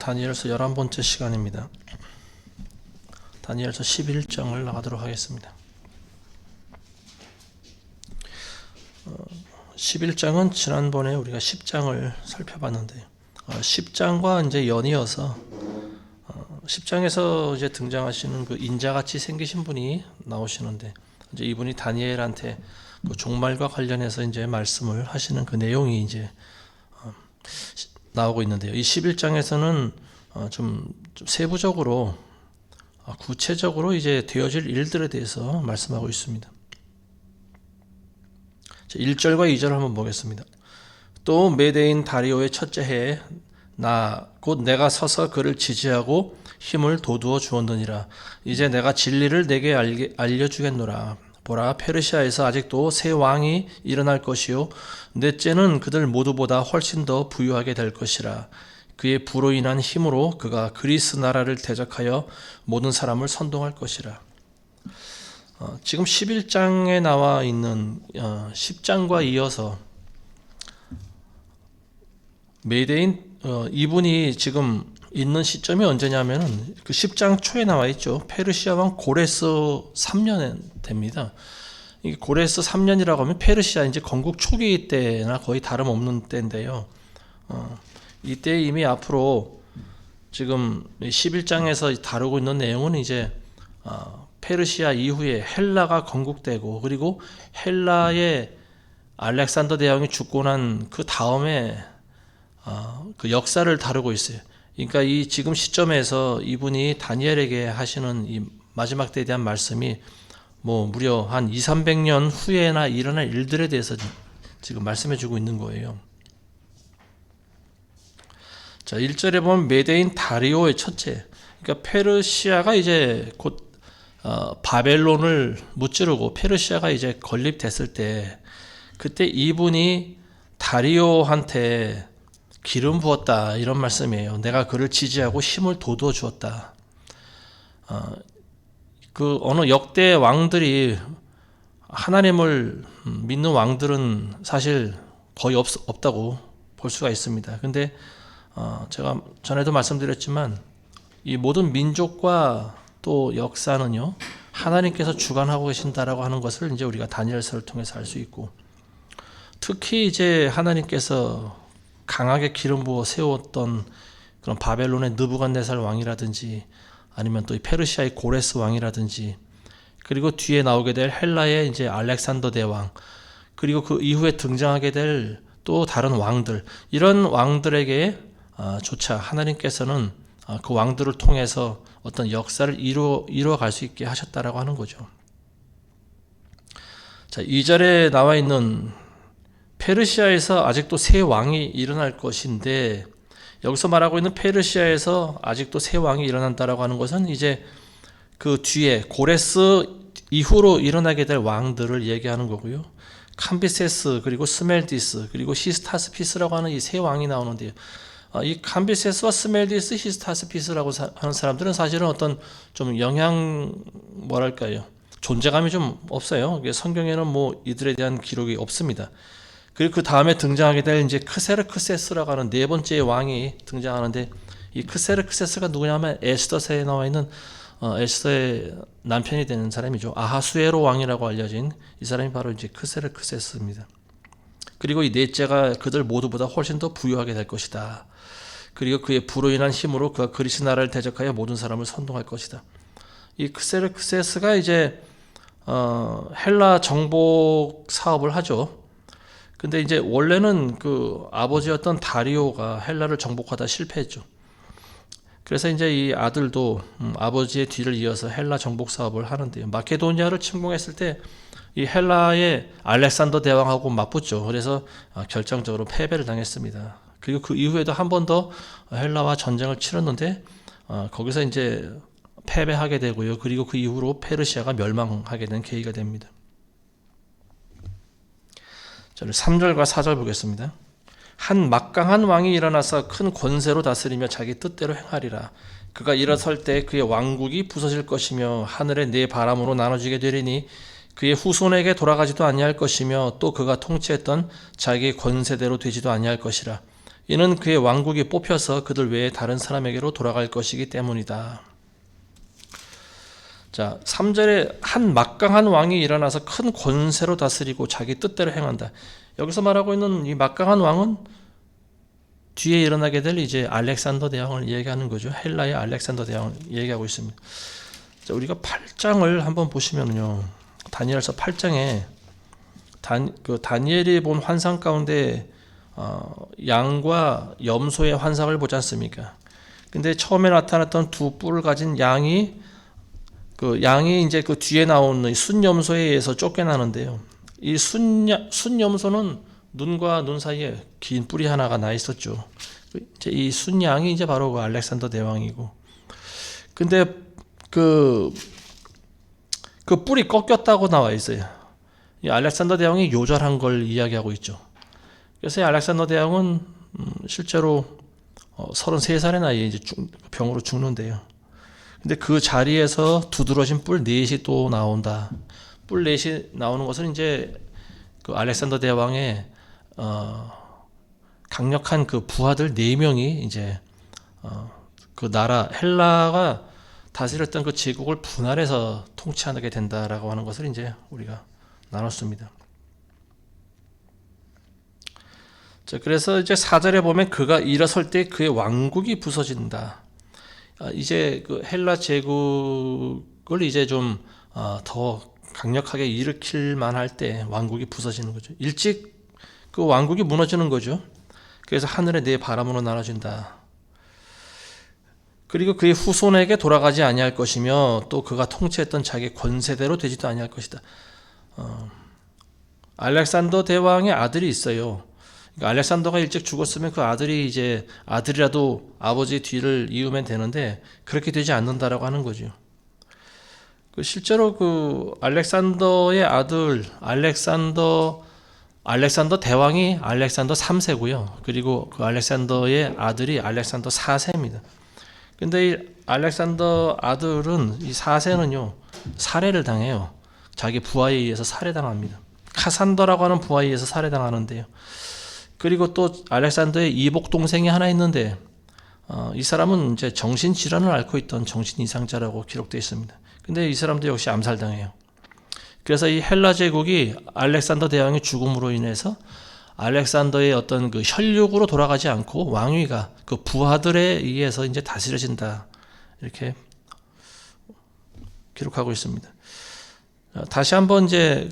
다니엘서 11번째 시간입니다. 다니엘서 11장을 나가도록 하겠습니다. 11장은 지난번에 우리가 10장을 살펴봤는데 10장과 이제 연이어서 10장에서 이제 등장하시는 그 인자같이 생기신 분이 나오시는데 이제 이분이 다니엘한테 그 종말과 관련해서 이제 말씀을 하시는 그 내용이 이제 나오고 있는데요. 이 11장에서는 좀 세부적으로 구체적으로 이제 되어질 일들에 대해서 말씀하고 있습니다. 1절과 2절 한번 보겠습니다. 또 메대인 다리오의 첫째 해에 나 곧 내가 서서 그를 지지하고 힘을 돋우어 주었느니라. 이제 내가 진리를 내게 알려주겠노라. 보라, 페르시아에서 아직도 새 왕이 일어날 것이요 넷째는 그들 모두보다 훨씬 더 부유하게 될 것이라. 그의 부로 인한 힘으로 그가 그리스 나라를 대적하여 모든 사람을 선동할 것이라. 지금 11장에 나와 있는 10장과 이어서 메대인 이분이 지금 있는 시점이 언제냐면은 그 10장 초에 나와 있죠. 페르시아 왕 고레스 3년 됩니다. 이 고레스 3년이라고 하면 페르시아 이제 건국 초기 때나 거의 다름없는 때인데요. 이때 이미 앞으로 지금 11장에서 다루고 있는 내용은 이제 페르시아 이후에 헬라가 건국되고 그리고 헬라의 알렉산더 대왕이 죽고 난 그 다음에 그 역사를 다루고 있어요. 그러니까 이 지금 시점에서 이분이 다니엘에게 하시는 이 마지막 때에 대한 말씀이 뭐 무려 한 200~300년 후에나 일어날 일들에 대해서 지금 말씀해 주고 있는 거예요. 자, 1절에 보면 메대인 다리오의 첫째. 그러니까 페르시아가 이제 곧 바벨론을 무찌르고 페르시아가 이제 건립됐을 때 그때 이분이 다리오한테 기름 부었다 이런 말씀이에요. 내가 그를 지지하고 힘을 돋워 주었다. 그 어느 역대 왕들이 하나님을 믿는 왕들은 사실 거의 없다고 볼 수가 있습니다. 근데 제가 전에도 말씀드렸지만 이 모든 민족과 또 역사는요 하나님께서 주관하고 계신다라고 하는 것을 이제 우리가 다니엘서를 통해서 알 수 있고 특히 이제 하나님께서 강하게 기름 부어 세웠던 그런 바벨론의 느부갓네살 왕이라든지 아니면 또 페르시아의 고레스 왕이라든지 그리고 뒤에 나오게 될 헬라의 이제 알렉산더 대왕 그리고 그 이후에 등장하게 될 또 다른 왕들 이런 왕들에게 조차 하나님께서는 그 왕들을 통해서 어떤 역사를 이루어갈 수 있게 하셨다라고 하는 거죠. 자, 2절에 나와 있는 페르시아에서 아직도 새 왕이 일어날 것인데 여기서 말하고 있는 페르시아에서 아직도 새 왕이 일어난다라고 하는 것은 이제 그 뒤에 고레스 이후로 일어나게 될 왕들을 얘기하는 거고요. 캄비세스 그리고 스멜디스 그리고 히스타스피스라고 하는 이 세 왕이 나오는데요. 이 캄비세스와 스멜디스, 히스타스피스라고 하는 사람들은 사실은 어떤 좀 뭐랄까요? 존재감이 좀 없어요. 성경에는 뭐 이들에 대한 기록이 없습니다. 그리고 그 다음에 등장하게 될 이제 크세르크세스라고 하는 네 번째 왕이 등장하는데 이 크세르크세스가 누구냐면 에스더서에 나와 있는 에스더의 남편이 되는 사람이죠. 아하수에로 왕이라고 알려진 이 사람이 바로 이제 크세르크세스입니다. 그리고 이 넷째가 그들 모두보다 훨씬 더 부유하게 될 것이다. 그리고 그의 부로 인한 힘으로 그가 그리스 나라를 대적하여 모든 사람을 선동할 것이다. 이 크세르크세스가 이제 헬라 정복 사업을 하죠. 근데 이제 원래는 그 아버지였던 다리오가 헬라를 정복하다 실패했죠. 그래서 이제 이 아들도 아버지의 뒤를 이어서 헬라 정복 사업을 하는데요. 마케도니아를 침공했을 때 이 헬라의 알렉산더 대왕하고 맞붙죠. 그래서 결정적으로 패배를 당했습니다. 그리고 그 이후에도 한 번 더 헬라와 전쟁을 치렀는데 거기서 이제 패배하게 되고요. 그리고 그 이후로 페르시아가 멸망하게 된 계기가 됩니다. 3절과 4절 보겠습니다. 한 막강한 왕이 일어나서 큰 권세로 다스리며 자기 뜻대로 행하리라. 그가 일어설 때 그의 왕국이 부서질 것이며 하늘의 네 바람으로 나눠지게 되리니 그의 후손에게 돌아가지도 아니할 것이며 또 그가 통치했던 자기의 권세대로 되지도 아니할 것이라. 이는 그의 왕국이 뽑혀서 그들 외에 다른 사람에게로 돌아갈 것이기 때문이다. 자, 3절에 한 막강한 왕이 일어나서 큰 권세로 다스리고 자기 뜻대로 행한다. 여기서 말하고 있는 이 막강한 왕은 뒤에 일어나게 될 이제 알렉산더 대왕을 얘기하는 거죠. 헬라의 알렉산더 대왕을 얘기하고 있습니다. 자, 우리가 8장을 한번 보시면요. 다니엘서 8장에 다니엘이 본 환상 가운데 양과 염소의 환상을 보지 않습니까? 근데 처음에 나타났던 두 뿔을 가진 양이 이제 그 뒤에 나오는 순염소에 의해서 쫓겨나는데요. 이 순염소는 눈과 눈 사이에 긴 뿔이 하나가 나 있었죠. 이제 이 순양이 이제 바로 그 알렉산더 대왕이고. 근데 그 뿔이 꺾였다고 나와 있어요. 이 알렉산더 대왕이 요절한 걸 이야기하고 있죠. 그래서 이 알렉산더 대왕은 실제로 33살의 나이에 이제 병으로 죽는데요. 근데 그 자리에서 두드러진 뿔 넷이 또 나온다. 뿔 넷이 나오는 것은 이제 그 알렉산더 대왕의 강력한 그 부하들 4명이 이제 그 나라 헬라가 다스렸던 그 제국을 분할해서 통치하게 된다라고 하는 것을 이제 우리가 나눴습니다. 자, 그래서 이제 4절에 보면 그가 일어설 때 그의 왕국이 부서진다. 이제 그 헬라 제국을 이제 좀 더 강력하게 일으킬 만할 때 왕국이 부서지는 거죠. 일찍 그 왕국이 무너지는 거죠. 그래서 하늘에 네 바람으로 나눠진다. 그리고 그의 후손에게 돌아가지 아니할 것이며 또 그가 통치했던 자기 권세대로 되지도 아니할 것이다. 알렉산더 대왕의 아들이 있어요. 그러니까 알렉산더가 일찍 죽었으면 그 아들이 이제 아들이라도 아버지 뒤를 이으면 되는데 그렇게 되지 않는다라고 하는 거죠. 실제로 그 알렉산더의 아들 알렉산더 대왕이 알렉산더 3세고요. 그리고 그 알렉산더의 아들이 알렉산더 4세입니다. 근데 이 알렉산더 아들은 이 4세는요 살해를 당해요. 자기 부하에 의해서 살해당합니다. 카산더라고 하는 부하에 의해서 살해당하는데요. 그리고 또 알렉산더의 이복 동생이 하나 있는데 이 사람은 이제 정신 질환을 앓고 있던 정신 이상자라고 기록되어 있습니다. 근데 이 사람도 역시 암살당해요. 그래서 이 헬라 제국이 알렉산더 대왕의 죽음으로 인해서 알렉산더의 어떤 그 혈육으로 돌아가지 않고 왕위가 그 부하들에 의해서 이제 다스려진다. 이렇게 기록하고 있습니다. 다시 한번 이제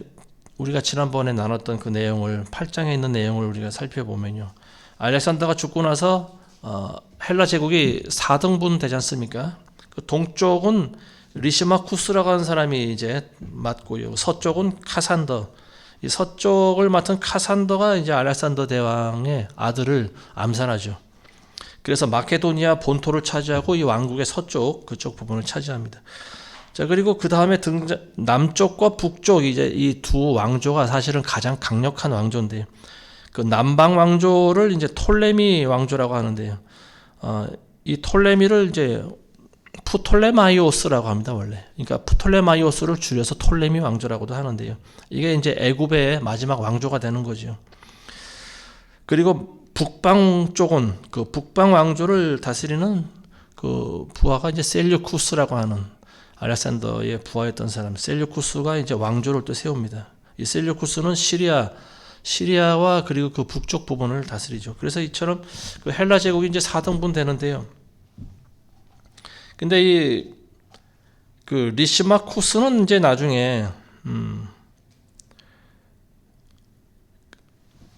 우리가 지난번에 나눴던 그 내용을 8장에 있는 내용을 우리가 살펴보면요. 알렉산더가 죽고 나서 헬라 제국이 4등분 되지 않습니까? 그 동쪽은 리시마쿠스라고 하는 사람이 이제 맡고요. 서쪽은 카산더. 이 서쪽을 맡은 카산더가 이제 알렉산더 대왕의 아들을 암살하죠. 그래서 마케도니아 본토를 차지하고 이 왕국의 서쪽 그쪽 부분을 차지합니다. 자, 그리고 그 다음에 남쪽과 북쪽 이제 이 두 왕조가 사실은 가장 강력한 왕조인데 그 남방 왕조를 이제 톨레미 왕조라고 하는데요. 이 톨레미를 이제 프톨레마이오스라고 합니다, 원래. 그러니까 프톨레마이오스를 줄여서 톨레미 왕조라고도 하는데요. 이게 이제 애굽의 마지막 왕조가 되는 거죠. 그리고 북방 쪽은 그 북방 왕조를 다스리는 그 부하가 이제 셀류쿠스라고 하는 알렉산더의 부하였던 사람, 셀류쿠스가 이제 왕조를 또 세웁니다. 이 셀류쿠스는 시리아와 그리고 그 북쪽 부분을 다스리죠. 그래서 이처럼 그 헬라 제국이 이제 4등분 되는데요. 근데 이 그 리시마쿠스는 이제 나중에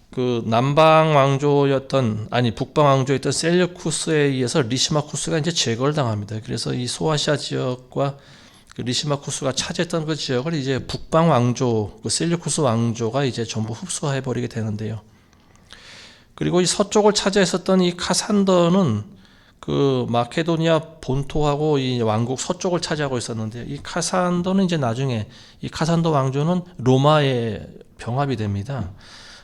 그 남방 왕조였던 북방 왕조였던 셀류쿠스에 의해서 리시마쿠스가 이제 제거를 당합니다. 그래서 이 소아시아 지역과 그 리시마쿠스가 차지했던 그 지역을 이제 북방 왕조, 그 셀류쿠스 왕조가 이제 전부 흡수해 버리게 되는데요. 그리고 이 서쪽을 차지했었던 이 카산더는 그 마케도니아 본토하고 이 왕국 서쪽을 차지하고 있었는데 이 카산더는 이제 나중에 이 카산더 왕조는 로마에 병합이 됩니다.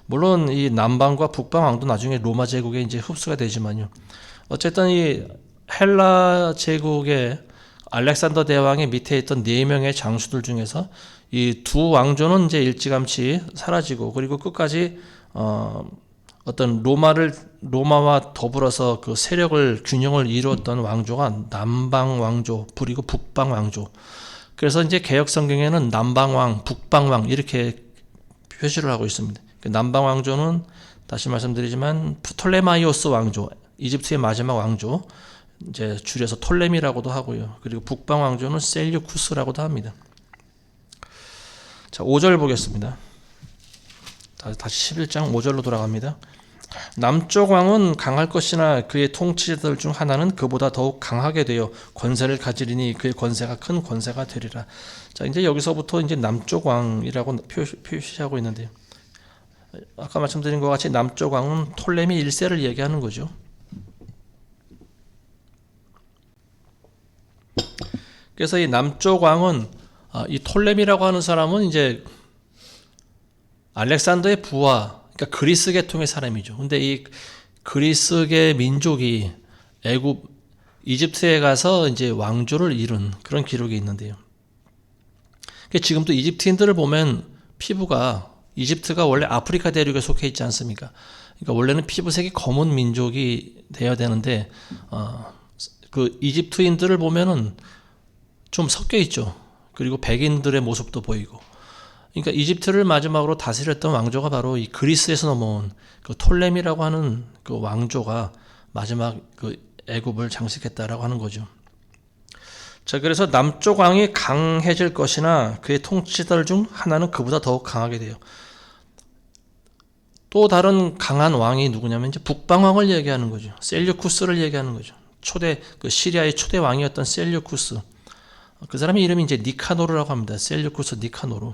물론 이 남방과 북방 왕도 나중에 로마 제국에 이제 흡수가 되지만요. 어쨌든 이 헬라 제국의 알렉산더 대왕의 밑에 있던 4명의 장수들 중에서 이 두 왕조는 이제 일찌감치 사라지고 그리고 끝까지 어떤 로마를 로마와 더불어서 그 세력을 균형을 이루었던 왕조가 남방 왕조 그리고 북방 왕조. 그래서 이제 개역 성경에는 남방왕, 북방왕 이렇게 표시를 하고 있습니다. 남방 왕조는 다시 말씀드리지만 프톨레마이오스 왕조, 이집트의 마지막 왕조, 이제 줄여서 톨레미라고도 하고요. 그리고 북방 왕조는 셀류쿠스라고도 합니다. 자, 5절 보겠습니다. 다시 11장 5절로 돌아갑니다. 남쪽 왕은 강할 것이나 그의 통치자들 중 하나는 그보다 더욱 강하게 되어 권세를 가지리니 그의 권세가 큰 권세가 되리라. 자, 이제 여기서부터 이제 남쪽 왕이라고 표시하고 있는데요. 아까 말씀드린 것 같이 남쪽 왕은 톨레미 1세를 얘기하는 거죠. 그래서 이 남쪽 왕은 이 톨레미라고 하는 사람은 이제 알렉산더의 부하, 그러니까 그리스 계통의 사람이죠. 근데 이 그리스계 민족이 이집트에 가서 이제 왕조를 이룬 그런 기록이 있는데요. 지금도 이집트인들을 보면 피부가 이집트가 원래 아프리카 대륙에 속해 있지 않습니까? 그러니까 원래는 피부색이 검은 민족이 되어야 되는데 그 이집트인들을 보면은 좀 섞여 있죠. 그리고 백인들의 모습도 보이고. 그러니까 이집트를 마지막으로 다스렸던 왕조가 바로 이 그리스에서 넘어온 그 톨레미라고 하는 그 왕조가 마지막 그 애굽을 장식했다라고 하는 거죠. 자, 그래서 남쪽 왕이 강해질 것이나 그의 통치자들 중 하나는 그보다 더욱 강하게 돼요. 또 다른 강한 왕이 누구냐면 이제 북방 왕을 얘기하는 거죠. 셀류쿠스를 얘기하는 거죠. 그 시리아의 초대 왕이었던 셀류쿠스. 그 사람의 이름이 이제 니카노르라고 합니다. 셀류쿠스 니카노르.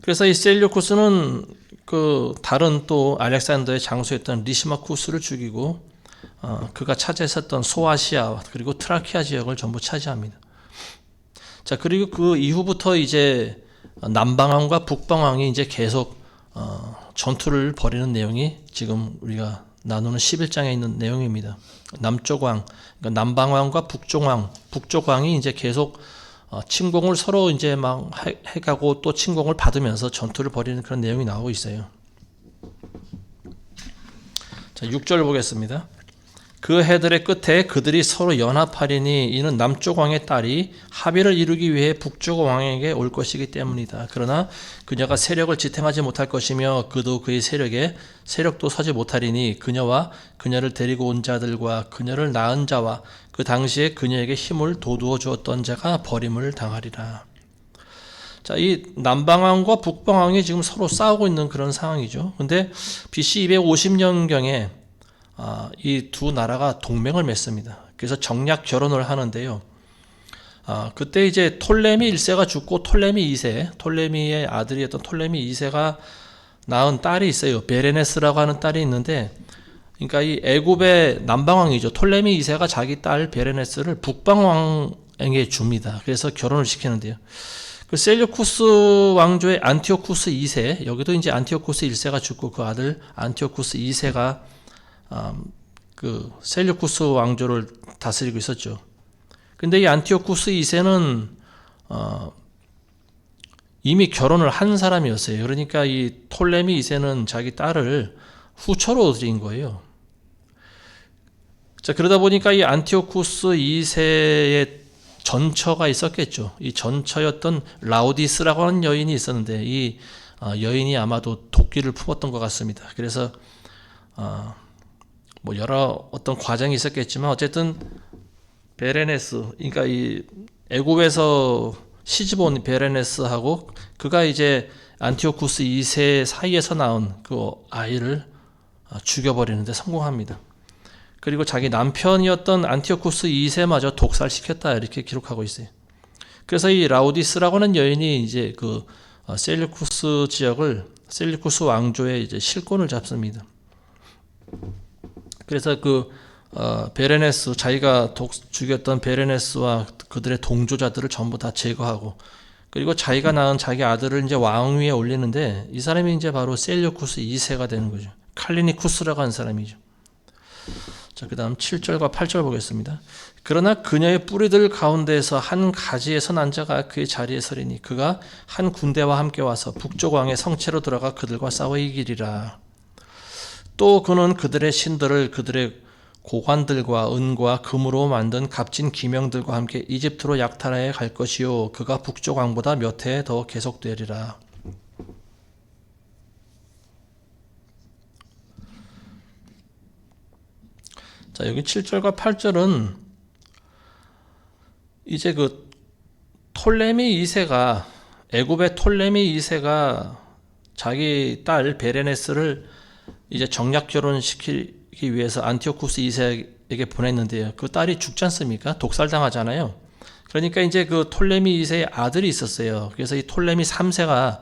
그래서 이 셀류쿠스는 그 다른 또 알렉산더의 장수였던 리시마쿠스를 죽이고 그가 차지했었던 소아시아 그리고 트라키아 지역을 전부 차지합니다. 자, 그리고 그 이후부터 이제 남방왕과 북방왕이 이제 계속 전투를 벌이는 내용이 지금 우리가 나누는 11장에 있는 내용입니다. 남쪽왕, 그러니까 남방왕과 북쪽왕이 이제 계속 침공을 서로 이제 막 해가고 또 침공을 받으면서 전투를 벌이는 그런 내용이 나오고 있어요. 자, 6절 보겠습니다. 그 해들의 끝에 그들이 서로 연합하리니 이는 남쪽 왕의 딸이 합의를 이루기 위해 북쪽 왕에게 올 것이기 때문이다. 그러나 그녀가 세력을 지탱하지 못할 것이며 그도 그의 세력도 서지 못하리니 그녀와 그녀를 데리고 온 자들과 그녀를 낳은 자와 그 당시에 그녀에게 힘을 도두어 주었던 자가 버림을 당하리라. 자, 이 남방왕과 북방왕이 지금 서로 싸우고 있는 그런 상황이죠. 근데 BC 250년경에 이 두 나라가 동맹을 맺습니다. 그래서 정략 결혼을 하는데요. 그때 이제 톨레미 1세가 죽고 톨레미의 아들이었던 톨레미 2세가 낳은 딸이 있어요. 베레네스라고 하는 딸이 있는데, 그러니까 이 애굽의 남방왕이죠. 톨레미 2세가 자기 딸 베레네스를 북방왕에게 줍니다. 그래서 결혼을 시키는데요. 그 셀류쿠스 왕조의 안티오쿠스 2세, 여기도 이제 안티오쿠스 1세가 죽고 그 아들 안티오쿠스 2세가 그 셀류쿠스 왕조를 다스리고 있었죠. 근데 이 안티오쿠스 2세는 이미 결혼을 한 사람이었어요. 그러니까 이 톨레미 2세는 자기 딸을 후처로 드린 거예요. 자, 그러다 보니까 이 안티오쿠스 2세의 전처가 있었겠죠. 이 전처였던 라우디스라고 하는 여인이 있었는데 이 여인이 아마도 도끼를 품었던 것 같습니다. 그래서 뭐 여러 어떤 과정이 있었겠지만 어쨌든 베레네스, 그러니까 이 애굽에서 시집 온 베레네스하고 그가 이제 안티오쿠스 2세 사이에서 낳은 그 아이를 죽여버리는데 성공합니다. 그리고 자기 남편이었던 안티오쿠스 2세마저 독살시켰다 이렇게 기록하고 있어요. 그래서 이 라우디스라고 하는 여인이 이제 그 셀류쿠스 셀류쿠스 왕조의 이제 실권을 잡습니다. 그래서 그 베레네스, 자기가 죽였던 베레네스와 그들의 동조자들을 전부 다 제거하고, 그리고 자기가 낳은 자기 아들을 이제 왕위에 올리는데 이 사람이 이제 바로 셀류쿠스 2세가 되는 거죠. 칼리니쿠스라고 하는 사람이죠. 자, 그 다음 7절과 8절 보겠습니다. 그러나 그녀의 뿌리들 가운데에서 한 가지에서 난 자가 그의 자리에 서리니 그가 한 군대와 함께 와서 북쪽 왕의 성체로 들어가 그들과 싸워 이기리라. 또 그는 그들의 신들을 그들의 고관들과 은과 금으로 만든 값진 기명들과 함께 이집트로 약탈하여 갈 것이요 그가 북쪽 왕보다 몇 해 더 계속되리라. 자, 여기 7절과 8절은 이제 그 톨레미 2세가 애굽의 톨레미 2세가 자기 딸 베레네스를 이제 정략 결혼시키기 위해서 안티오쿠스 2세에게 보냈는데요. 그 딸이 죽지 않습니까? 독살당하잖아요. 그러니까 이제 그 톨레미 2세의 아들이 있었어요. 그래서 이 톨레미 3세가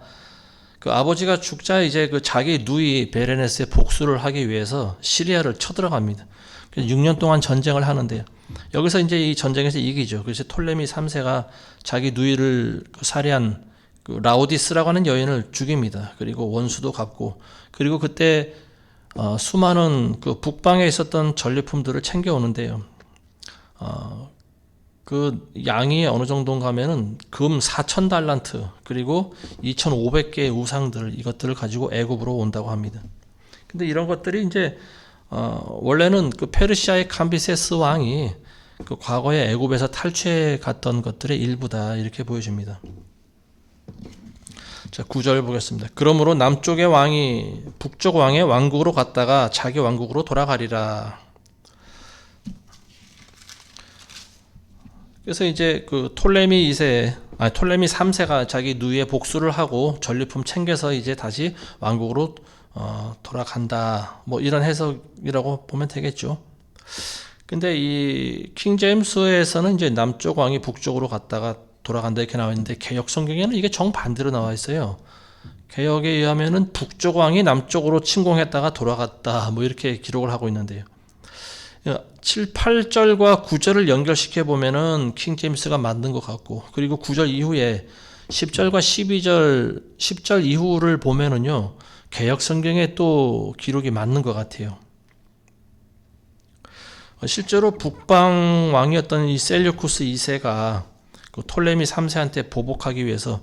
그 아버지가 죽자 이제 그 자기 누이 베레네스의 복수를 하기 위해서 시리아를 쳐들어갑니다. 그래서 6년 동안 전쟁을 하는데요. 여기서 이제 이 전쟁에서 이기죠. 그래서 톨레미 3세가 자기 누이를 살해한 그 라오디스라고 하는 여인을 죽입니다. 그리고 원수도 갚고, 그리고 그때 수많은 그 북방에 있었던 전리품들을 챙겨오는데요. 그 양이 어느 정도인가 하면은 금 4,000달란트 그리고 2,500개의 우상들, 이것들을 가지고 애굽으로 온다고 합니다. 근데 이런 것들이 이제 원래는 그 페르시아의 캄비세스 왕이 그 과거에 애굽에서 탈취해 갔던 것들의 일부다, 이렇게 보여집니다. 자, 9절 보겠습니다. 그러므로 남쪽의 왕이 북쪽 왕의 왕국으로 갔다가 자기 왕국으로 돌아가리라. 그래서 이제 그 톨레미 3세가 자기 누이의 복수를 하고 전리품 챙겨서 이제 다시 왕국으로 돌아간다. 뭐 이런 해석이라고 보면 되겠죠. 근데 이 킹 제임스에서는 이제 남쪽 왕이 북쪽으로 갔다가 돌아간다 이렇게 나와 있는데, 개역 성경에는 이게 정반대로 나와 있어요. 개역에 의하면은 북쪽 왕이 남쪽으로 침공했다가 돌아갔다, 뭐 이렇게 기록을 하고 있는데요. 7, 8절과 9절을 연결시켜 보면은 킹 제임스가 만든 것 같고, 그리고 9절 이후에 10절과 12절, 10절 이후를 보면은요, 개역 성경에 또 기록이 맞는 것 같아요. 실제로 북방 왕이었던 이 셀류쿠스 2세가 그 톨레미 3세한테 보복하기 위해서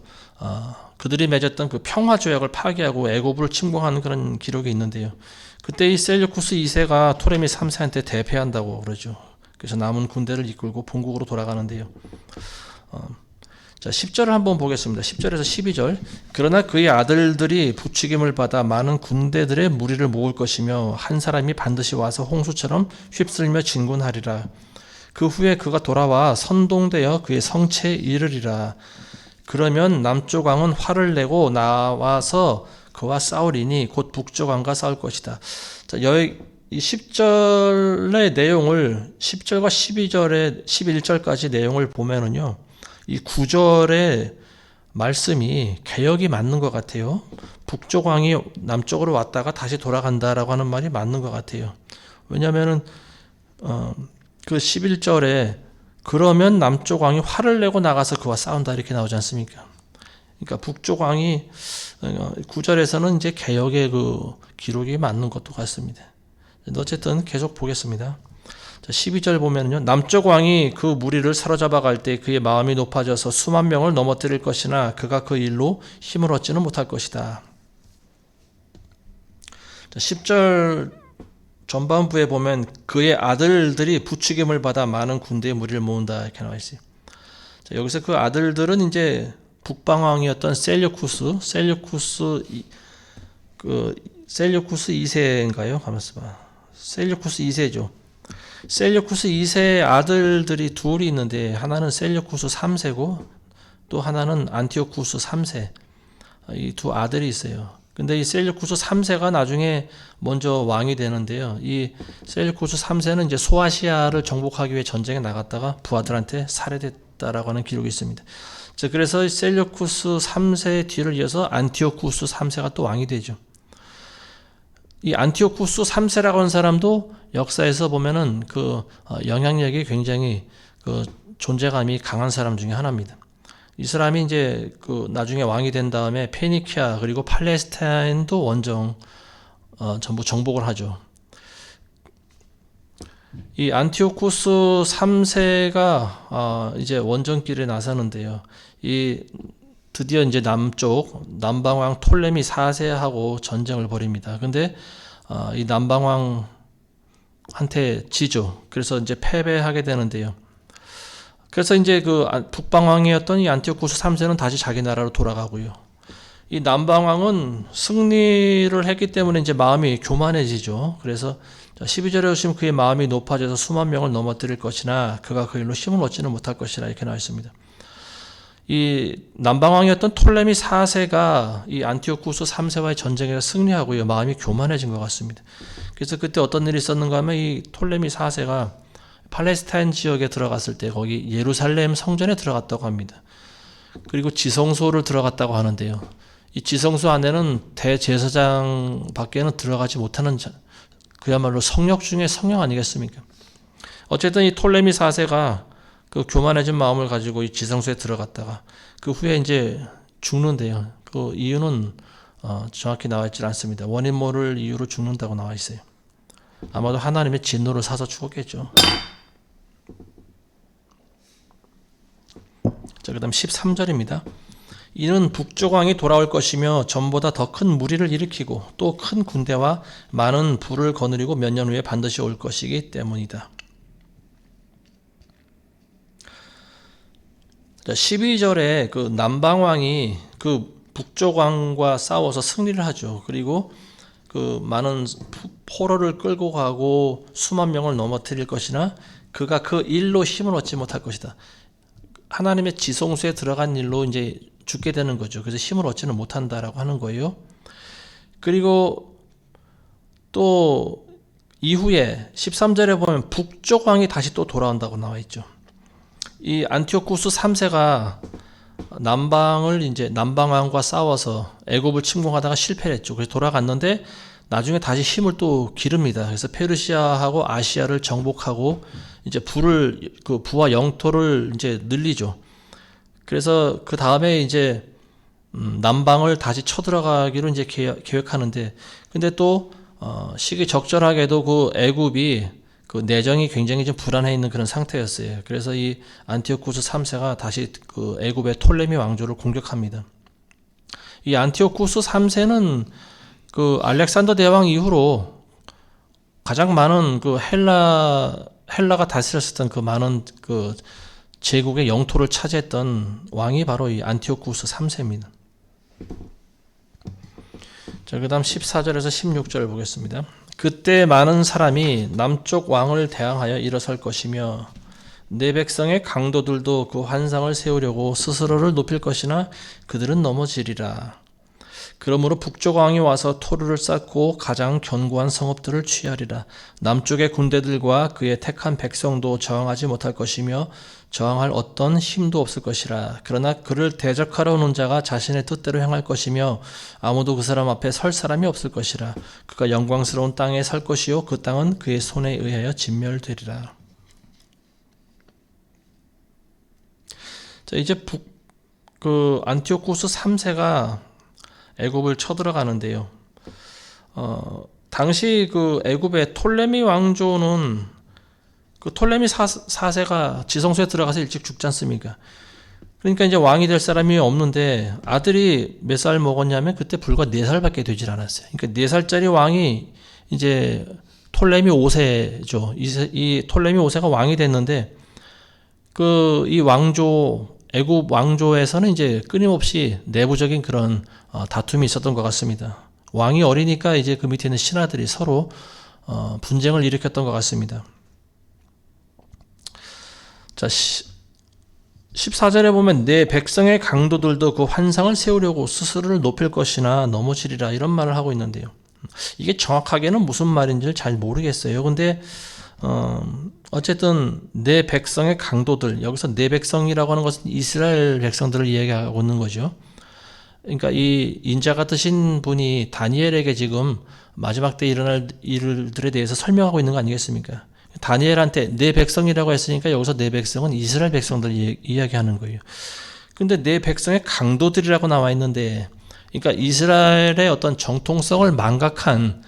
그들이 맺었던 그 평화 조약을 파기하고 애굽을 침공하는 그런 기록이 있는데요. 그때 이 셀류쿠스 2세가 톨레미 3세한테 대패한다고 그러죠. 그래서 남은 군대를 이끌고 본국으로 돌아가는데요. 자, 10절을 한번 보겠습니다. 10절에서 12절. 그러나 그의 아들들이 부추김을 받아 많은 군대들의 무리를 모을 것이며 한 사람이 반드시 와서 홍수처럼 휩쓸며 진군하리라. 그 후에 그가 돌아와 선동되어 그의 성체에 이르리라. 그러면 남쪽 왕은 화를 내고 나와서 그와 싸우리니 곧 북쪽 왕과 싸울 것이다. 자, 여기 이 10절의 내용을 10절과 12절의 11절까지 내용을 보면은요, 이 9절의 말씀이 개역이 맞는 것 같아요. 북쪽 왕이 남쪽으로 왔다가 다시 돌아간다라고 하는 말이 맞는 것 같아요. 왜냐하면은 그 11절에 그러면 남쪽 왕이 화를 내고 나가서 그와 싸운다 이렇게 나오지 않습니까? 그러니까 북쪽 왕이 9절에서는 이제 개역의 그 기록이 맞는 것도 같습니다. 어쨌든 계속 보겠습니다. 자, 12절 보면요, 남쪽 왕이 그 무리를 사로잡아 갈 때 그의 마음이 높아져서 수만 명을 넘어뜨릴 것이나 그가 그 일로 힘을 얻지는 못할 것이다. 자, 10절 전반부에 보면 그의 아들들이 부추김을 받아 많은 군대의 무리를 모은다 이렇게 나와 있어요. 자, 여기서 그 아들들은 이제 북방왕이었던 셀류쿠스 2세인가요? 가만있어 봐. 셀류쿠스 2세죠. 셀류쿠스 2세의 아들들이 둘이 있는데, 하나는 셀류쿠스 3세고 또 하나는 안티오쿠스 3세. 이 두 아들이 있어요. 근데 이 셀류쿠스 3세가 나중에 먼저 왕이 되는데요. 이 셀류쿠스 3세는 이제 소아시아를 정복하기 위해 전쟁에 나갔다가 부하들한테 살해됐다라고 하는 기록이 있습니다. 자, 그래서 셀류쿠스 3세의 뒤를 이어서 안티오쿠스 3세가 또 왕이 되죠. 이 안티오쿠스 3세라고 하는 사람도 역사에서 보면은 그 영향력이 굉장히 그 존재감이 강한 사람 중에 하나입니다. 이 사람이 이제 그 나중에 왕이 된 다음에 페니키아 그리고 팔레스타인도 원정 전부 정복을 하죠. 이 안티오쿠스 3세가 이제 원정길에 나서는데요. 이 드디어 이제 남방왕 톨레미 4세하고 전쟁을 벌입니다. 근데 이 남방왕한테 지죠. 그래서 이제 패배하게 되는데요. 그래서 이제 그 북방왕이었던 이 안티오쿠스 3세는 다시 자기 나라로 돌아가고요. 이 남방왕은 승리를 했기 때문에 이제 마음이 교만해지죠. 그래서 12절에 보시면 그의 마음이 높아져서 수만 명을 넘어뜨릴 것이나 그가 그 일로 힘을 얻지는 못할 것이라 이렇게 나와 있습니다. 이 남방왕이었던 톨레미 4세가 이 안티오쿠스 3세와의 전쟁에서 승리하고요. 마음이 교만해진 것 같습니다. 그래서 그때 어떤 일이 있었는가 하면 이 톨레미 4세가 팔레스타인 지역에 들어갔을 때 거기 예루살렘 성전에 들어갔다고 합니다. 그리고 지성소를 들어갔다고 하는데요. 이 지성소 안에는 대제사장 밖에는 들어가지 못하는 그야말로 성역 중에 성역 아니겠습니까? 어쨌든 이 톨레미 4세가 그 교만해진 마음을 가지고 이 지성소에 들어갔다가 그 후에 이제 죽는데요. 그 이유는 정확히 나와 있지 않습니다. 원인 모를 이유로 죽는다고 나와 있어요. 아마도 하나님의 진노를 사서 죽었겠죠. 자, 그다음 13절입니다. 이는 북쪽 왕이 돌아올 것이며 전보다 더 큰 무리를 일으키고 또 큰 군대와 많은 부를 거느리고 몇 년 후에 반드시 올 것이기 때문이다. 자, 12절에 그 남방 왕이 그 북쪽 왕과 싸워서 승리를 하죠. 그리고 그 많은 포로를 끌고 가고 수만 명을 넘어뜨릴 것이나 그가 그 일로 힘을 얻지 못할 것이다. 하나님의 지성소에 들어간 일로 이제 죽게 되는 거죠. 그래서 힘을 얻지는 못한다라고 하는 거예요. 그리고 또 이후에 13절에 보면 북쪽 왕이 다시 또 돌아온다고 나와 있죠. 이 안티오쿠스 3세가 남방 왕과 싸워서 애굽을 침공하다가 실패를 했죠. 그래서 돌아갔는데 나중에 다시 힘을 또 기릅니다. 그래서 페르시아하고 아시아를 정복하고 이제 부와 영토를 이제 늘리죠. 그래서 그 다음에 이제 남방을 다시 쳐들어가기로 이제 계획하는데, 근데 또 시기 적절하게도 그 애굽이 그 내정이 굉장히 좀 불안해 있는 그런 상태였어요. 그래서 이 안티오쿠스 3세가 다시 그 애굽의 톨레미 왕조를 공격합니다. 이 안티오쿠스 3세는 그 알렉산더 대왕 이후로 가장 많은 그 헬라가 다스렸었던 그 많은 그 제국의 영토를 차지했던 왕이 바로 이 안티오쿠스 3세입니다. 자, 그다음 14절에서 16절 보겠습니다. 그때 많은 사람이 남쪽 왕을 대항하여 일어설 것이며 내 백성의 강도들도 그 환상을 세우려고 스스로를 높일 것이나 그들은 넘어지리라. 그러므로 북쪽 왕이 와서 토르를 쌓고 가장 견고한 성읍들을 취하리라. 남쪽의 군대들과 그의 택한 백성도 저항하지 못할 것이며 저항할 어떤 힘도 없을 것이라. 그러나 그를 대적하러 오는 자가 자신의 뜻대로 행할 것이며 아무도 그 사람 앞에 설 사람이 없을 것이라. 그가 영광스러운 땅에 살 것이요 그 땅은 그의 손에 의하여 진멸되리라. 자, 이제 안티오쿠스 3세가 애굽을 쳐들어가는데요. 당시 그 애굽의 톨레미 왕조는 그 톨레미 4세가 지성소에 들어가서 일찍 죽지 않습니까? 그러니까 이제 왕이 될 사람이 없는데 아들이 몇 살 먹었냐면 그때 불과 4살밖에 되질 않았어요. 그러니까 4살짜리 왕이 이제 톨레미 5세죠. 이 톨레미 5세가 왕이 됐는데 이 애굽 왕조에서는 이제 끊임없이 내부적인 그런 다툼이 있었던 것 같습니다. 왕이 어리니까 이제 그 밑에 있는 신하들이 서로 분쟁을 일으켰던 것 같습니다. 자, 14절에 보면 내 백성의 강도들도 그 환상을 세우려고 스스로를 높일 것이나 넘어지리라 이런 말을 하고 있는데요. 이게 정확하게는 무슨 말인지를 잘 모르겠어요. 근데 어쨌든 내 백성의 강도들, 여기서 내 백성이라고 하는 것은 이스라엘 백성들을 이야기하고 있는 거죠. 그러니까 이 인자 같으신 분이 다니엘에게 지금 마지막 때 일어날 일들에 대해서 설명하고 있는 거 아니겠습니까? 다니엘한테 내 백성이라고 했으니까 여기서 내 백성은 이스라엘 백성들 이야기하는 거예요. 근데 내 백성의 강도들이라고 나와 있는데, 그러니까 이스라엘의 어떤 정통성을 망각한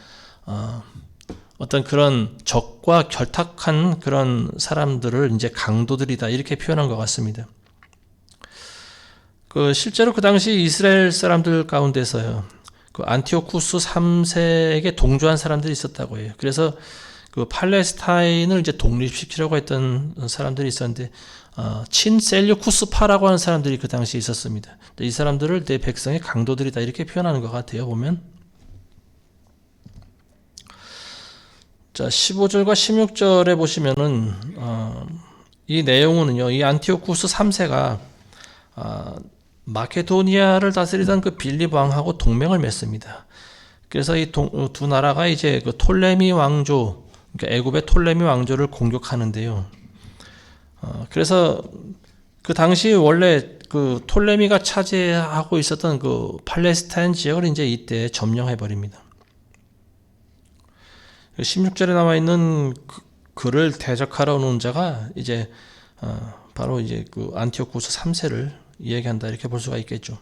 어떤 그런 적과 결탁한 그런 사람들을 이제 강도들이다 이렇게 표현한 것 같습니다. 실제로 그 당시 이스라엘 사람들 가운데서요, 그 안티오쿠스 3세에게 동조한 사람들이 있었다고 해요. 그래서 그 팔레스타인을 이제 독립시키려고 했던 사람들이 있었는데 친셀류쿠스파라고 하는 사람들이 그 당시에 있었습니다. 이 사람들을 내 백성의 강도들이다 이렇게 표현하는 것 같아요. 보면 자 15절과 16절에 보시면은 이 내용은요, 이 안티오쿠스 3세가 마케도니아를 다스리던 그 빌립 왕하고 동맹을 맺습니다. 그래서 이 두 나라가 이제 그 톨레미 왕조, 그러니까 애굽의 톨레미 왕조를 공격하는데요. 그래서 그 당시 원래 그 톨레미가 차지하고 있었던 그 팔레스타인 지역을 이제 이때 점령해 버립니다. 16절에 나와 있는 그를 대적하러 오는 자가 이제 바로 이제 그 안티오쿠스 3세를 이야기한다 이렇게 볼 수가 있겠죠.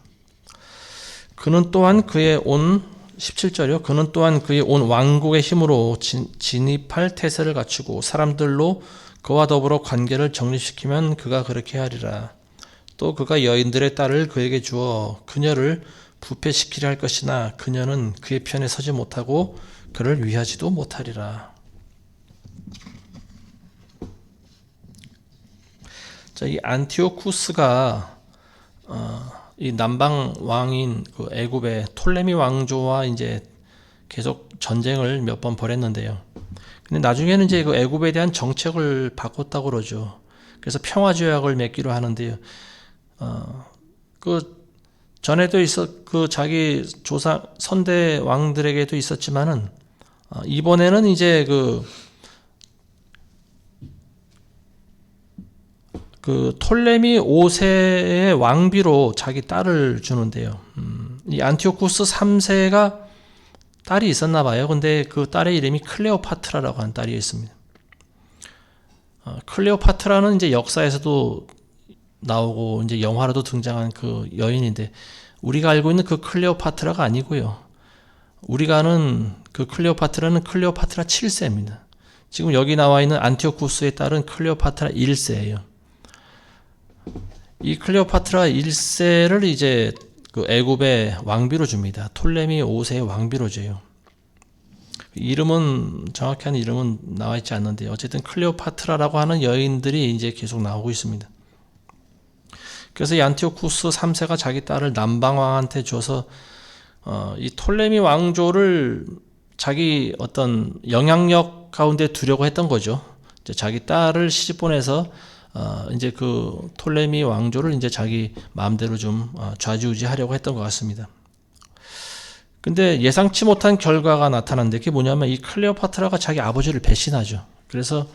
그는 또한 그의 온 17절이요. 그는 또한 그의 온 왕국의 힘으로 진입할 태세를 갖추고 사람들로 그와 더불어 관계를 정립시키면 그가 그렇게 하리라. 또 그가 여인들의 딸을 그에게 주어 그녀를 부패시키려 할 것이나 그녀는 그의 편에 서지 못하고 그를 위하지도 못하리라. 자, 이 안티오쿠스가 이 남방 왕인 그 애굽의 톨레미 왕조와 이제 계속 전쟁을 몇 번 벌였는데요. 근데 나중에는 이제 그 애굽에 대한 정책을 바꿨다고 그러죠. 그래서 평화 조약을 맺기로 하는데요. 그 전에도 그 자기 조상 선대 왕들에게도 있었지만은 이번에는 이제 그 톨레미 5세의 왕비로 자기 딸을 주는데요. 이 안티오쿠스 3세가 딸이 있었나 봐요. 근데 그 딸의 이름이 클레오파트라라고 하는 딸이 있습니다. 클레오파트라는 이제 역사에서도 나오고 이제 영화로도 등장한 그 여인인데 우리가 알고 있는 그 클레오파트라가 아니고요. 우리가 아는 그 클레오파트라는 클레오파트라 7세입니다. 지금 여기 나와 있는 안티오쿠스의 딸은 클레오파트라 1세예요. 이 클레오파트라 1세를 이제 그 애굽의 왕비로 줍니다. 톨레미 5세의 왕비로 줘요. 이름은 정확히 한 이름은 나와 있지 않는데 어쨌든 클레오파트라라고 하는 여인들이 이제 계속 나오고 있습니다. 그래서 이 안티오쿠스 3세가 자기 딸을 남방 왕한테 줘서 이 톨레미 왕조를 자기 어떤 영향력 가운데 두려고 했던 거죠. 이제 자기 딸을 시집 보내서 이제 그 톨레미 왕조를 이제 자기 마음대로 좀 좌지우지하려고 했던 것 같습니다. 근데 예상치 못한 결과가 나타났는데 그게 뭐냐면 이 클레오파트라가 자기 아버지를 배신하죠. 그래서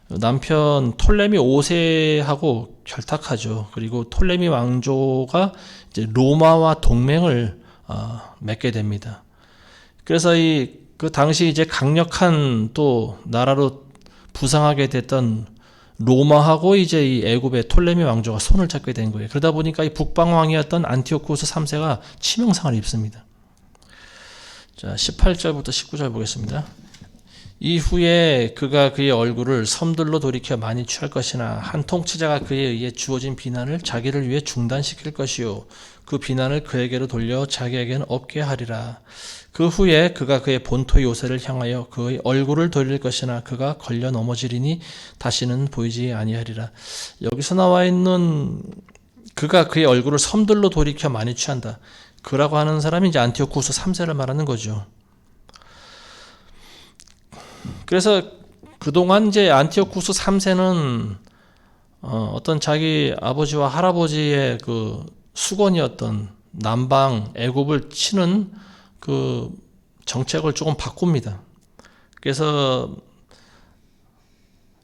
남편 톨레미 5세하고 결탁하죠. 그리고 톨레미 왕조가 이제 로마와 동맹을 맺게 됩니다. 그래서 그 당시 이제 강력한 또 나라로 부상하게 됐던 로마하고 이제 이 애굽의 톨레미 왕조가 손을 잡게 된 거예요. 그러다 보니까 이 북방왕이었던 안티오쿠스 3세가 치명상을 입습니다. 자, 18절부터 19절 보겠습니다. 이후에 그가 그의 얼굴을 섬들로 돌이켜 많이 취할 것이나 한 통치자가 그에 의해 주어진 비난을 자기를 위해 중단시킬 것이요 그 비난을 그에게로 돌려 자기에게는 없게 하리라. 그 후에 그가 그의 본토 요새를 향하여 그의 얼굴을 돌릴 것이나 그가 걸려 넘어지리니 다시는 보이지 아니하리라. 여기서 나와 있는 그가 그의 얼굴을 섬들로 돌이켜 많이 취한다. 그라고 하는 사람이 이제 안티오쿠스 3세를 말하는 거죠. 그래서 그동안 이제 안티오쿠스 3세는 어떤 자기 아버지와 할아버지의 그 수건이었던 남방 애굽을 치는 그 정책을 조금 바꿉니다. 그래서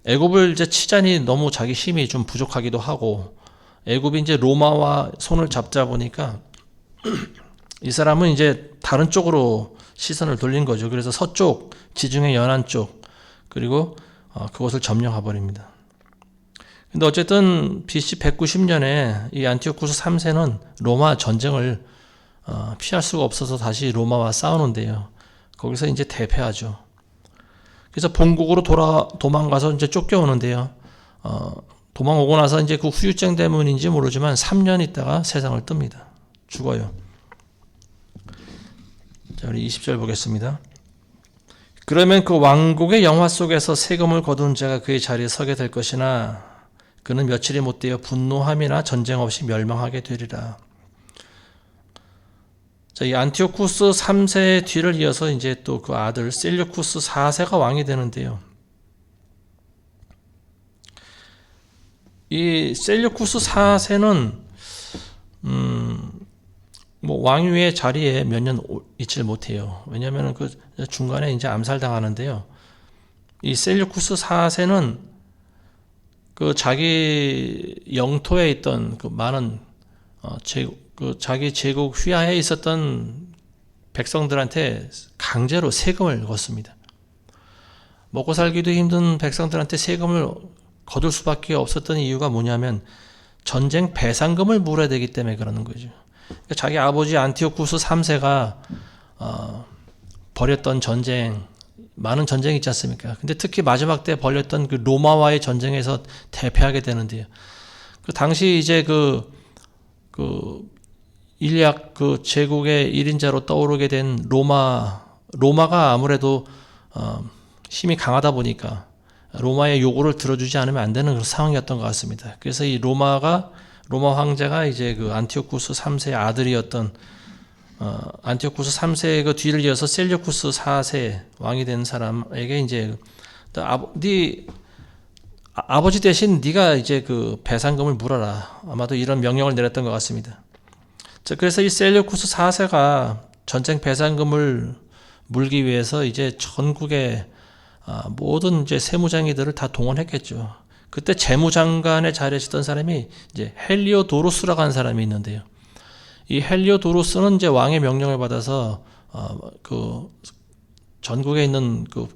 애굽을 이제 치자니 너무 자기 힘이 좀 부족하기도 하고 애굽이 이제 로마와 손을 잡자 보니까 이 사람은 이제 다른 쪽으로 시선을 돌린 거죠. 그래서 서쪽, 지중해 연안 쪽, 그리고 그곳을 점령해 버립니다. 근데 어쨌든 BC 190년에 이 안티오쿠스 3세는 로마 전쟁을 피할 수가 없어서 다시 로마와 싸우는데요. 거기서 이제 대패하죠. 그래서 본국으로 도망가서 이제 쫓겨오는데요. 도망오고 나서 이제 그 후유증 때문인지 모르지만 3년 있다가 세상을 뜹니다. 죽어요. 자, 우리 20절 보겠습니다. 그러면 그 왕국의 영화 속에서 세금을 거둔 자가 그의 자리에 서게 될 것이나 그는 며칠이 못되어 분노함이나 전쟁 없이 멸망하게 되리라. 자, 이 안티오쿠스 3세의 뒤를 이어서 이제 또 그 아들 셀류쿠스 4세가 왕이 되는데요. 이 셀류쿠스 4세는 뭐 왕위의 자리에 몇 년 있질 못해요. 왜냐하면 그 중간에 이제 암살당하는데요. 이 셀류쿠스 4세는 그 자기 영토에 있던 그 많은 그 자기 제국 휘하에 있었던 백성들한테 강제로 세금을 걷습니다. 먹고 살기도 힘든 백성들한테 세금을 거둘 수밖에 없었던 이유가 뭐냐면 전쟁 배상금을 물어야 되기 때문에 그러는 거죠. 그러니까 자기 아버지 안티오쿠스 3세가 벌였던 전쟁, 많은 전쟁이 있지 않습니까? 근데 특히 마지막 때 벌였던 그 로마와의 전쟁에서 대패하게 되는데요. 그 당시 이제 그 일약 그 제국의 1인자로 떠오르게 된 로마가 아무래도 힘이 강하다 보니까 로마의 요구를 들어주지 않으면 안 되는 그런 상황이었던 것 같습니다. 그래서 이 로마 황제가 이제 그 안티오쿠스 3세의 아들이었던 안티오쿠스 3세의 그 뒤를 이어서 셀류쿠스 4세 왕이 된 사람에게 이제 아버지 대신 네가 이제 그 배상금을 물어라. 아마도 이런 명령을 내렸던 것 같습니다. 자, 그래서 이 셀류쿠스 4세가 전쟁 배상금을 물기 위해서 이제 전국의 모든 이제 세무장이들을 다 동원했겠죠. 그때 재무장관의 자리에 있었던 사람이 이제 헬리오도루스라고 하는 사람이 있는데요. 이 헬리오도루스는 이제 왕의 명령을 받아서 그 전국에 있는 그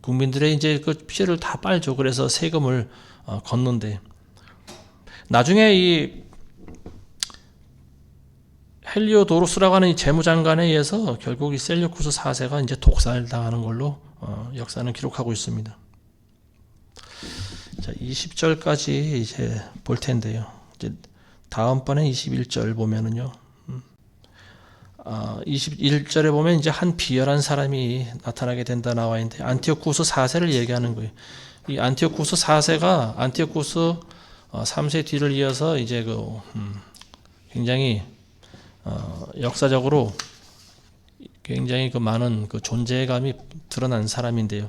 국민들의 이제 그 피해를 다 빨죠. 그래서 세금을 걷는데 나중에 이 헬리오도루스라고 하는 이 재무장관에 의해서 결국 이 셀류쿠스 4세가 이제 독살당하는 걸로 역사는 기록하고 있습니다. 자, 20절까지 이제 볼 텐데요. 이제 다음번에 21절 보면은요. 21절에 보면 이제 한 비열한 사람이 나타나게 된다 나와 있는데 안티오쿠스 4세를 얘기하는 거예요. 이 안티오쿠스 4세가 안티오쿠스 3세 뒤를 이어서 이제 굉장히 역사적으로 굉장히 그 많은 그 존재감이 드러난 사람인데요.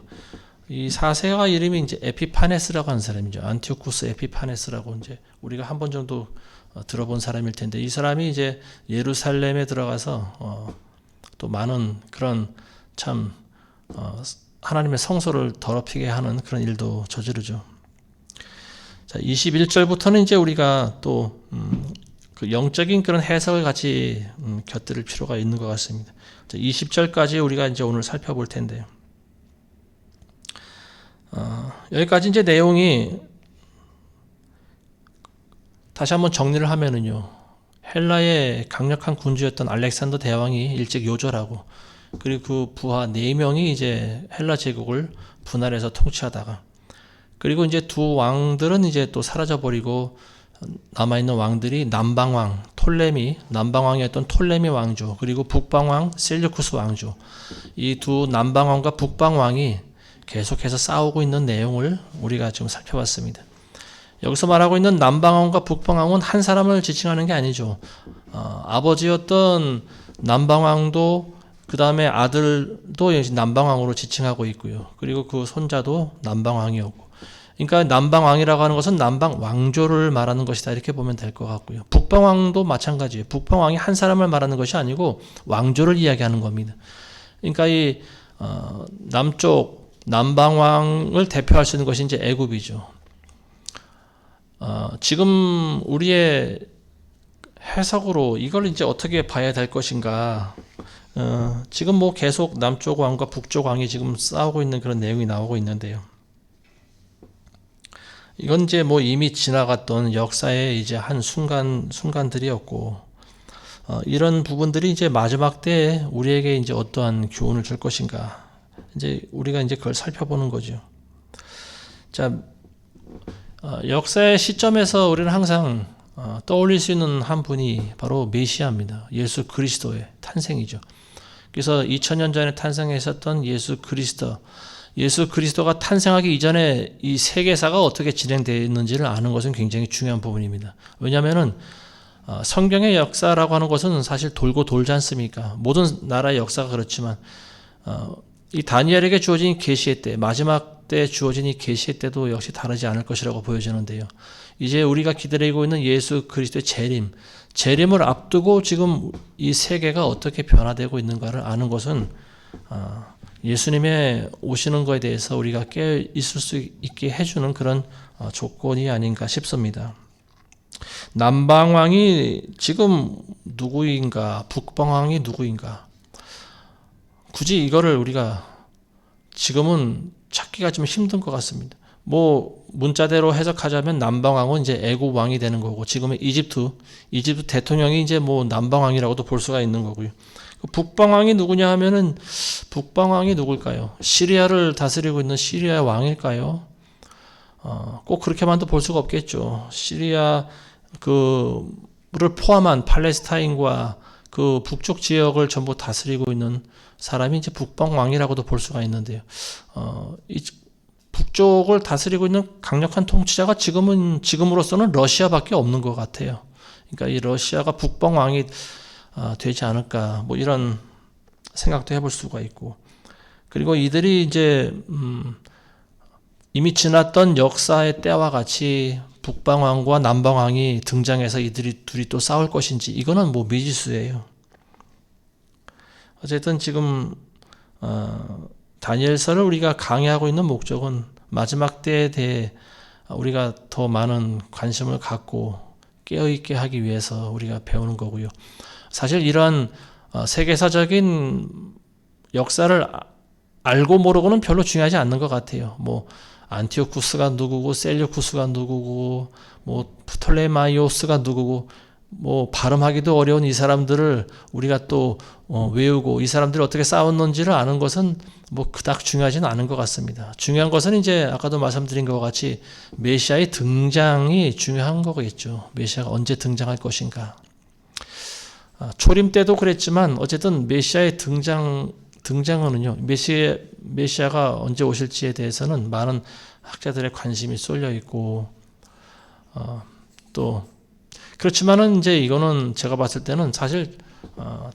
이 4세가 이름이 이제 에피파네스라고 하는 사람이죠. 안티오쿠스 에피파네스라고 이제 우리가 한 번 정도 들어본 사람일 텐데 이 사람이 이제 예루살렘에 들어가서 또 많은 그런 참 하나님의 성소를 더럽히게 하는 그런 일도 저지르죠. 자, 21절부터는 이제 우리가 또 그 영적인 그런 해석을 같이 곁들일 필요가 있는 것 같습니다. 자, 20절까지 우리가 이제 오늘 살펴볼 텐데요. 여기까지 이제 내용이 다시 한번 정리를 하면은요. 헬라의 강력한 군주였던 알렉산더 대왕이 일찍 요절하고 그리고 그 부하 4명이 이제 헬라 제국을 분할해서 통치하다가 그리고 이제 두 왕들은 이제 또 사라져버리고 남아있는 왕들이 남방왕 남방왕이었던 톨레미 왕조 그리고 북방왕 셀류쿠스 왕조 이 두 남방왕과 북방왕이 계속해서 싸우고 있는 내용을 우리가 지금 살펴봤습니다. 여기서 말하고 있는 남방왕과 북방왕은 한 사람을 지칭하는 게 아니죠. 아버지였던 남방왕도 그 다음에 아들도 남방왕으로 지칭하고 있고요. 그리고 그 손자도 남방왕이었고 그러니까 남방왕이라고 하는 것은 남방왕조를 말하는 것이다 이렇게 보면 될 것 같고요. 북방왕도 마찬가지예요. 북방왕이 한 사람을 말하는 것이 아니고 왕조를 이야기하는 겁니다. 그러니까 이 남쪽 남방왕을 대표할 수 있는 것이 이제 애굽이죠. 지금 우리의 해석으로 이걸 이제 어떻게 봐야 될 것인가? 지금 뭐 계속 남쪽 왕과 북쪽 왕이 지금 싸우고 있는 그런 내용이 나오고 있는데요. 이건 이제 뭐 이미 지나갔던 역사의 이제 한 순간들이었고, 이런 부분들이 이제 마지막 때에 우리에게 이제 어떠한 교훈을 줄 것인가? 이제 우리가 이제 그걸 살펴보는 거죠. 자, 역사의 시점에서 우리는 항상 떠올릴 수 있는 한 분이 바로 메시아입니다. 예수 그리스도의 탄생이죠. 그래서 2000년 전에 탄생했었던 예수 그리스도가 탄생하기 이전에 이 세계사가 어떻게 진행되었는지를 아는 것은 굉장히 중요한 부분입니다. 왜냐하면은 성경의 역사라고 하는 것은 사실 돌고 돌지 않습니까? 모든 나라의 역사가 그렇지만 이 다니엘에게 주어진 계시의 때, 마지막 때 주어진 이 계시의 때도 역시 다르지 않을 것이라고 보여지는데요. 이제 우리가 기다리고 있는 예수 그리스도의 재림을 앞두고 지금 이 세계가 어떻게 변화되고 있는가를 아는 것은 예수님의 오시는 것에 대해서 우리가 깨어 있을 수 있게 해주는 그런 조건이 아닌가 싶습니다. 남방왕이 지금 누구인가, 북방왕이 누구인가. 굳이 이거를 우리가 지금은 찾기가 좀 힘든 것 같습니다. 뭐 문자대로 해석하자면 남방왕은 이제 애굽 왕이 되는 거고, 지금의 이집트 대통령이 이제 뭐 남방왕이라고도 볼 수가 있는 거고요. 북방왕이 누구냐 하면은 북방왕이 누굴까요? 시리아를 다스리고 있는 시리아 왕일까요? 꼭 그렇게만도 볼 수가 없겠죠. 시리아 그를 포함한 팔레스타인과 그 북쪽 지역을 전부 다스리고 있는 사람이 이제 북방왕이라고도 볼 수가 있는데요. 이 북쪽을 다스리고 있는 강력한 통치자가 지금으로서는 러시아밖에 없는 것 같아요. 그러니까 이 러시아가 북방왕이 되지 않을까, 뭐 이런 생각도 해볼 수가 있고, 그리고 이들이 이제 이미 지났던 역사의 때와 같이 북방왕과 남방왕이 등장해서 이들이 둘이 또 싸울 것인지, 이거는 뭐 미지수예요. 어쨌든 지금 다니엘서를 우리가 강의하고 있는 목적은 마지막 때에 대해 우리가 더 많은 관심을 갖고 깨어있게 하기 위해서 우리가 배우는 거고요. 사실 이러한 세계사적인 역사를 알고 모르고는 별로 중요하지 않는 것 같아요. 뭐 안티오쿠스가 누구고, 셀류쿠스가 누구고, 뭐 프톨레마이오스가 누구고, 뭐 발음하기도 어려운 이 사람들을 우리가 또 외우고 이 사람들이 어떻게 싸웠는지를 아는 것은 뭐 그닥 중요하지는 않은 것 같습니다. 중요한 것은 이제 아까도 말씀드린 것과 같이 메시아의 등장이 중요한 거겠죠. 메시아가 언제 등장할 것인가. 초림 때도 그랬지만 어쨌든 메시아의 등장은요, 메시아가 언제 오실지에 대해서는 많은 학자들의 관심이 쏠려 있고, 또 그렇지만은 이제 이거는 제가 봤을 때는 사실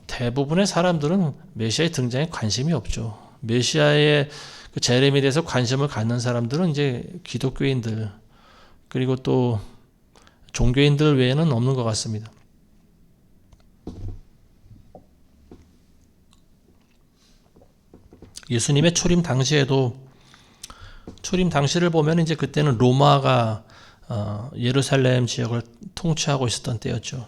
대부분의 사람들은 메시아의 등장에 관심이 없죠. 메시아의 그 재림에 대해서 관심을 갖는 사람들은 이제 기독교인들, 그리고 또 종교인들 외에는 없는 것 같습니다. 예수님의 초림 당시를 보면 이제 그때는 로마가 예루살렘 지역을 통치하고 있었던 때였죠.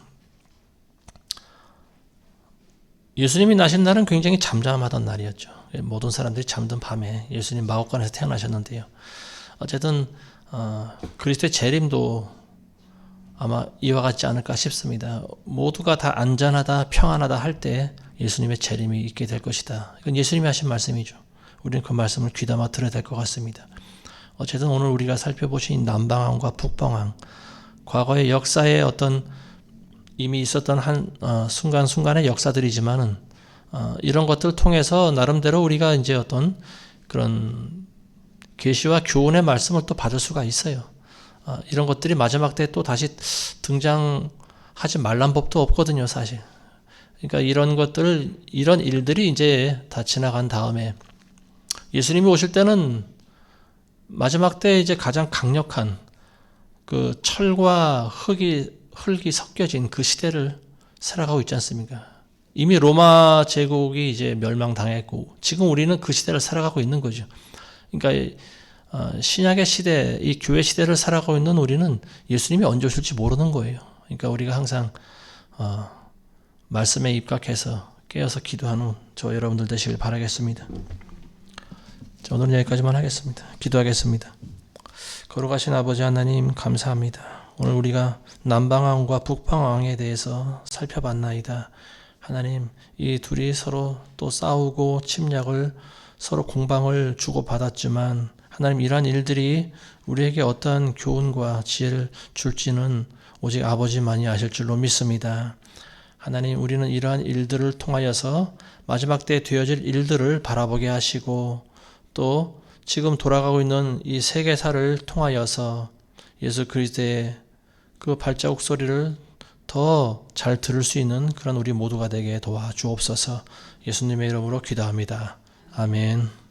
예수님이 나신 날은 굉장히 잠잠하던 날이었죠. 모든 사람들이 잠든 밤에 예수님 마곡간에서 태어나셨는데요. 어쨌든 그리스도의 재림도 아마 이와 같지 않을까 싶습니다. 모두가 다 안전하다, 평안하다 할 때 예수님의 재림이 있게 될 것이다. 이건 예수님이 하신 말씀이죠. 우리는 그 말씀을 귀담아 들어야 될 것 같습니다. 어쨌든 오늘 우리가 살펴보신 남방왕과 북방왕, 과거의 역사의 어떤 이미 있었던 한 순간순간의 역사들이지만은 이런 것들을 통해서 나름대로 우리가 이제 어떤 그런 계시와 교훈의 말씀을 또 받을 수가 있어요. 이런 것들이 마지막 때 또 다시 등장하지 말란 법도 없거든요, 사실. 그러니까 이런 일들이 이제 다 지나간 다음에 예수님이 오실 때는 마지막 때 이제 가장 강력한 그 철과 흙이 섞여진 그 시대를 살아가고 있지 않습니까? 이미 로마 제국이 이제 멸망당했고 지금 우리는 그 시대를 살아가고 있는 거죠. 그러니까 신약의 시대, 이 교회 시대를 살아가고 있는 우리는 예수님이 언제 오실지 모르는 거예요. 그러니까 우리가 항상 말씀에 입각해서 깨어서 기도하는 저 여러분들 되시길 바라겠습니다. 자, 오늘은 여기까지만 하겠습니다. 기도하겠습니다. 거룩하신 아버지 하나님 감사합니다. 오늘 우리가 남방왕과 북방왕에 대해서 살펴봤나이다. 하나님, 이 둘이 서로 또 싸우고 침략을 서로 공방을 주고받았지만 하나님, 이러한 일들이 우리에게 어떠한 교훈과 지혜를 줄지는 오직 아버지만이 아실 줄로 믿습니다. 하나님, 우리는 이러한 일들을 통하여서 마지막 때에 되어질 일들을 바라보게 하시고, 또 지금 돌아가고 있는 이 세계사를 통하여서 예수 그리스도의 그 발자국 소리를 더 잘 들을 수 있는 그런 우리 모두가 되게 도와주옵소서. 예수님의 이름으로 기도합니다. 아멘.